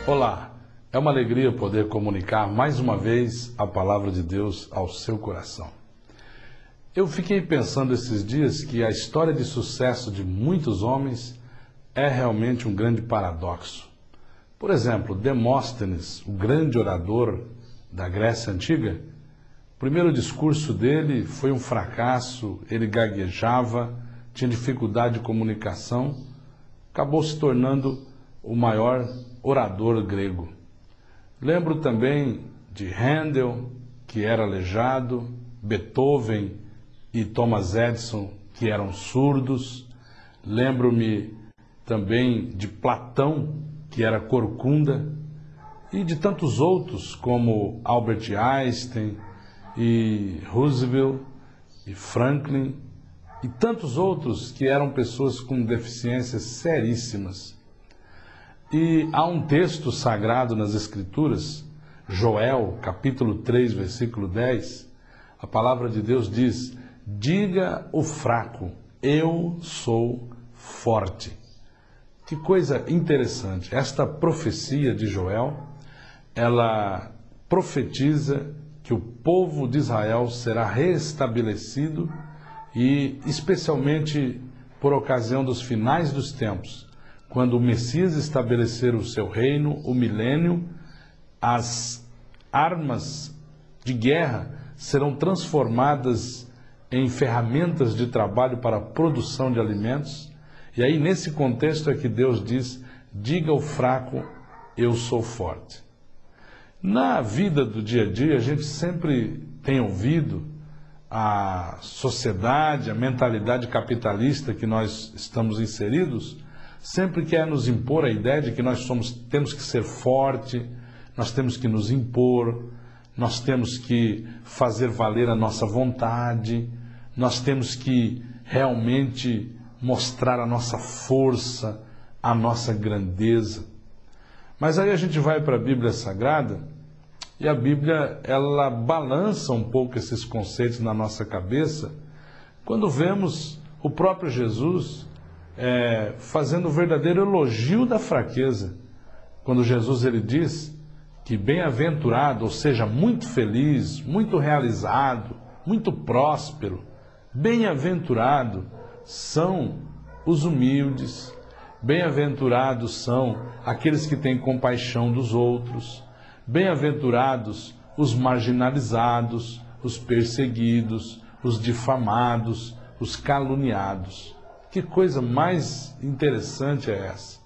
Olá, é uma alegria poder comunicar mais uma vez a palavra de Deus ao seu coração. Eu fiquei pensando esses dias que a história de sucesso de muitos homens é realmente um grande paradoxo. Por exemplo, Demóstenes, o grande orador da Grécia Antiga, o primeiro discurso dele foi um fracasso, ele gaguejava, tinha dificuldade de comunicação, acabou se tornando o maior orador grego. Lembro também de Handel, que era aleijado, Beethoven e Thomas Edison, que eram surdos. Lembro-me também de Platão, que era corcunda, e de tantos outros como Albert Einstein e Roosevelt e Franklin e tantos outros que eram pessoas com deficiências seríssimas. E há um texto sagrado nas Escrituras, Joel, capítulo 3, versículo 10, a palavra de Deus diz: diga o fraco, eu sou forte. Que coisa interessante, esta profecia de Joel, ela profetiza que o povo de Israel será restabelecido e especialmente por ocasião dos finais dos tempos, quando o Messias estabelecer o seu reino, o milênio, as armas de guerra serão transformadas em ferramentas de trabalho para a produção de alimentos. E aí, nesse contexto, é que Deus diz: diga ao fraco, eu sou forte. Na vida do dia a dia, a gente sempre tem ouvido a sociedade, a mentalidade capitalista que nós estamos inseridos, sempre quer nos impor a ideia de que temos que ser forte, nós temos que nos impor, nós temos que fazer valer a nossa vontade, nós temos que realmente mostrar a nossa força, a nossa grandeza. Mas aí a gente vai para a Bíblia Sagrada e a Bíblia, ela balança um pouco esses conceitos na nossa cabeça quando vemos o próprio Jesus fazendo um verdadeiro elogio da fraqueza. Quando Jesus ele diz que bem-aventurado, ou seja, muito feliz, muito realizado, muito próspero, bem-aventurado são os humildes, bem-aventurados são aqueles que têm compaixão dos outros, bem-aventurados os marginalizados, os perseguidos, os difamados, os caluniados. Que coisa mais interessante é essa?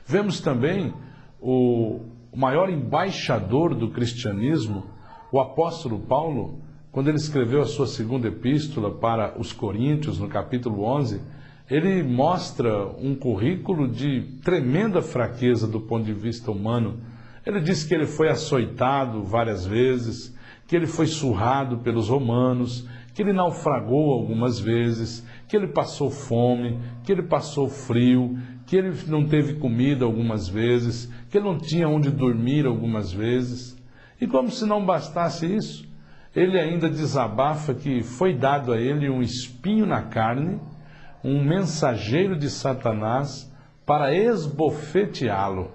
Vemos também o maior embaixador do cristianismo, o apóstolo Paulo, quando ele escreveu a sua segunda epístola para os Coríntios, no capítulo 11, ele mostra um currículo de tremenda fraqueza do ponto de vista humano. Ele diz que ele foi açoitado várias vezes, que ele foi surrado pelos romanos, que ele naufragou algumas vezes, que ele passou fome, que ele passou frio, que ele não teve comida algumas vezes, que ele não tinha onde dormir algumas vezes. E como se não bastasse isso, ele ainda desabafa que foi dado a ele um espinho na carne, um mensageiro de Satanás para esbofeteá-lo.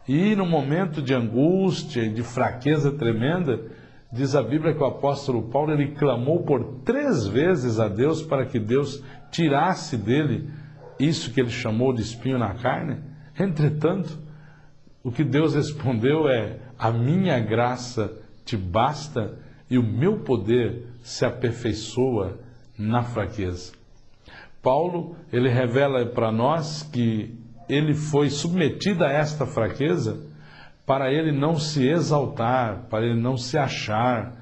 E no momento de angústia e de fraqueza tremenda, diz a Bíblia que o apóstolo Paulo ele clamou por 3 vezes a Deus para que Deus tirasse dele isso que ele chamou de espinho na carne. Entretanto, o que Deus respondeu é: a minha graça te basta e o meu poder se aperfeiçoa na fraqueza. Paulo, ele revela para nós que ele foi submetido a esta fraqueza para ele não se exaltar, para ele não se achar,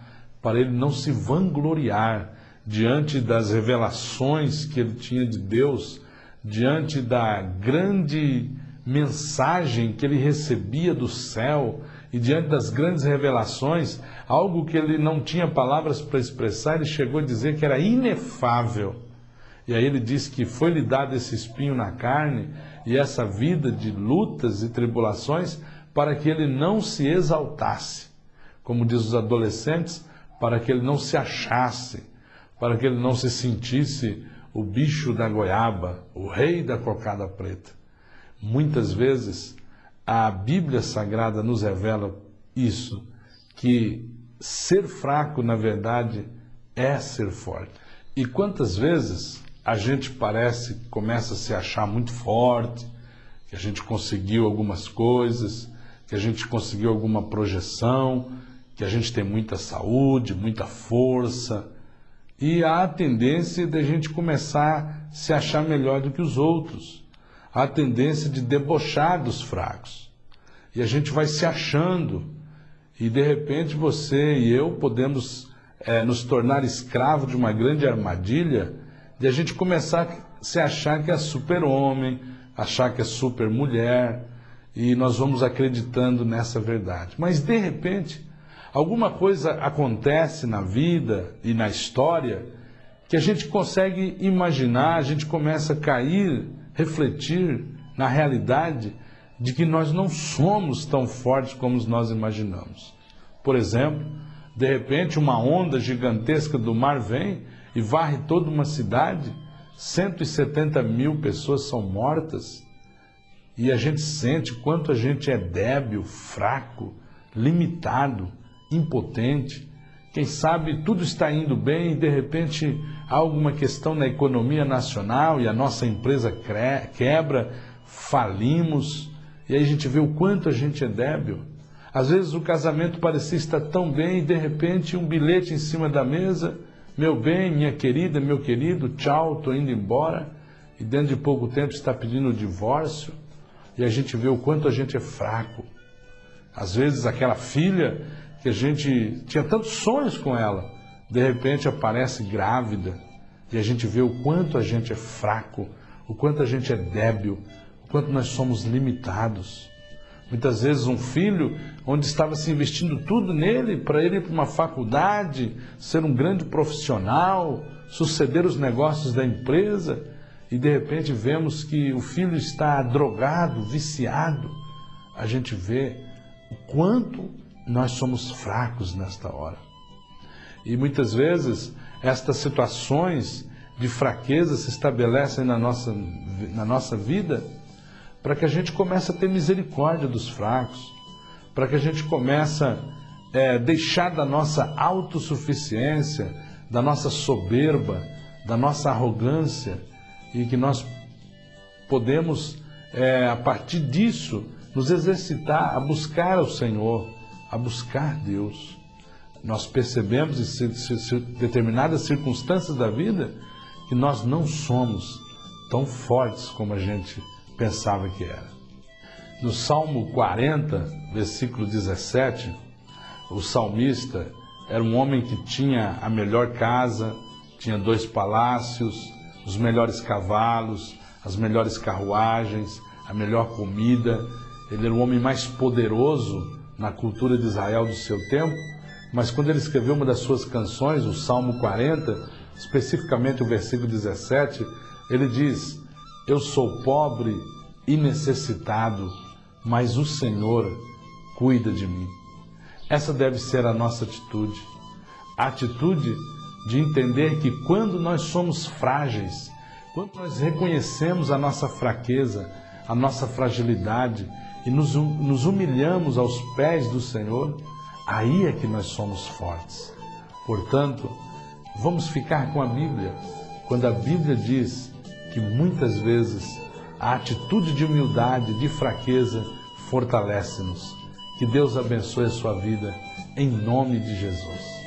para ele não se vangloriar diante das revelações que ele tinha de Deus, diante da grande mensagem que ele recebia do céu e diante das grandes revelações, algo que ele não tinha palavras para expressar, ele chegou a dizer que era inefável. E aí ele diz que foi-lhe dado esse espinho na carne e essa vida de lutas e tribulações para que ele não se exaltasse, como diz os adolescentes, para que ele não se achasse, para que ele não se sentisse o bicho da goiaba, o rei da cocada preta. Muitas vezes a Bíblia Sagrada nos revela isso, que ser fraco, na verdade, é ser forte. E quantas vezes a gente começa a se achar muito forte, que a gente conseguiu algumas coisas, que a gente conseguiu alguma projeção, que a gente tem muita saúde, muita força, e há a tendência de a gente começar a se achar melhor do que os outros. Há a tendência de debochar dos fracos. E a gente vai se achando, e de repente você e eu podemos nos tornar escravos de uma grande armadilha, de a gente começar a se achar que é super-homem, achar que é super-mulher, e nós vamos acreditando nessa verdade. Mas de repente, alguma coisa acontece na vida e na história que a gente consegue imaginar, a gente começa a cair, refletir na realidade de que nós não somos tão fortes como nós imaginamos. Por exemplo, de repente uma onda gigantesca do mar vem e varre toda uma cidade, 170 mil pessoas são mortas, e a gente sente quanto a gente é débil, fraco, limitado, impotente. Quem sabe tudo está indo bem e de repente há alguma questão na economia nacional e a nossa empresa quebra, falimos, e aí a gente vê o quanto a gente é débil. Às vezes o casamento parecia estar tão bem e de repente um bilhete em cima da mesa: meu bem, minha querida, meu querido, tchau, estou indo embora, e dentro de pouco tempo está pedindo o divórcio, e a gente vê o quanto a gente é fraco. Às vezes aquela filha que a gente tinha tantos sonhos com ela, de repente aparece grávida, e a gente vê o quanto a gente é fraco, o quanto a gente é débil, o quanto nós somos limitados. Muitas vezes um filho, onde estava se investindo tudo nele, para ele ir para uma faculdade, ser um grande profissional, suceder os negócios da empresa, e de repente vemos que o filho está drogado, viciado. A gente vê o quanto nós somos fracos nesta hora. E muitas vezes estas situações de fraqueza se estabelecem na nossa vida, para que a gente comece a ter misericórdia dos fracos, para que a gente comece a deixar da nossa autossuficiência, da nossa soberba, da nossa arrogância, e que nós podemos, a partir disso, nos exercitar a buscar o Senhor, a buscar Deus. Nós percebemos em determinadas circunstâncias da vida que nós não somos tão fortes como a gente pensava que era. No Salmo 40, versículo 17, o salmista era um homem que tinha a melhor casa, tinha 2 palácios, os melhores cavalos, as melhores carruagens, a melhor comida. Ele era o homem mais poderoso na cultura de Israel do seu tempo, mas quando ele escreveu uma das suas canções, o Salmo 40, especificamente o versículo 17, ele diz: eu sou pobre e necessitado, mas o Senhor cuida de mim. Essa deve ser a nossa atitude. A atitude de entender que quando nós somos frágeis, quando nós reconhecemos a nossa fraqueza, a nossa fragilidade e nos humilhamos aos pés do Senhor, aí é que nós somos fortes. Portanto, vamos ficar com a Bíblia, quando a Bíblia diz que muitas vezes a atitude de humildade, de fraqueza, fortalece-nos. Que Deus abençoe a sua vida, em nome de Jesus.